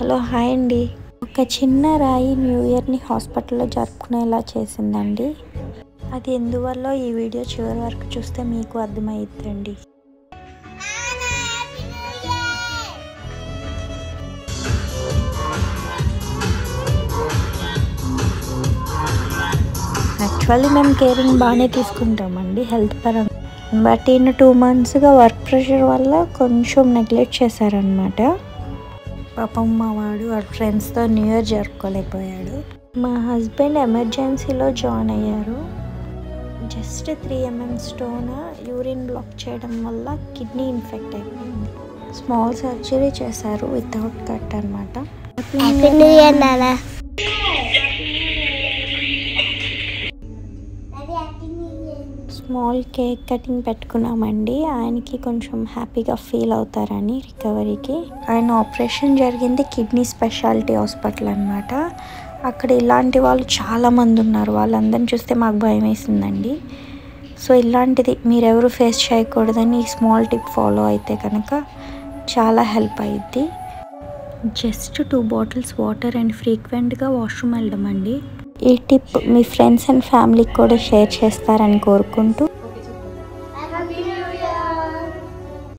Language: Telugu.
హలో హాయ్ అండి. ఒక చిన్న రాయి న్యూ ఇయర్ని హాస్పిటల్లో జరుపుకునేలా చేసిందండి. అది ఎందువల్ల ఈ వీడియో చివరి వరకు చూస్తే మీకు అర్థమవుతుందండి. యాక్చువల్లీ మేము కేరింగ్ బాగానే తీసుకుంటామండి హెల్త్ పరంగా. బట్ ఈయన 2 monthsగా వర్క్ ప్రెషర్ వల్ల కొంచెం నెగ్లెక్ట్ చేశారనమాట. పాపం మా వాడు వాడి ఫ్రెండ్స్తో న్యూ ఇయర్ జరుపుకోలేకపోయాడు. మా హస్బెండ్ ఎమర్జెన్సీలో జాయిన్ అయ్యారు. Just 3 mm stone urine block చేయడం వల్ల కిడ్నీ ఇన్ఫెక్ట్ అయిపోయింది. స్మాల్ సర్జరీ చేశారు వితౌట్ కట్ అనమాట. స్మాల్ కేక్ కటింగ్ పెట్టుకున్నామండి. ఆయనకి కొంచెం హ్యాపీగా ఫీల్ అవుతారని రికవరీకి. ఆయన ఆపరేషన్ జరిగింది కిడ్నీ స్పెషాలిటీ హాస్పిటల్ అనమాట. అక్కడ ఇలాంటి వాళ్ళు చాలామంది ఉన్నారు. వాళ్ళందరిని చూస్తే మాకు భయం వేసిందండి. సో ఇలాంటిది మీరెవరు ఫేస్ చేయకూడదని ఈ స్మాల్ టిప్ ఫాలో అయితే కనుక చాలా హెల్ప్ అయ్యిద్ది. జస్ట్ 2 bottles వాటర్ అండ్ ఫ్రీక్వెంట్గా వాష్రూమ్ వెళ్ళడం అండి. ఈ టిప్ మీ ఫ్రెండ్స్ అండ్ ఫ్యామిలీకి కూడా షేర్ చేస్తారని కోరుకుంటూ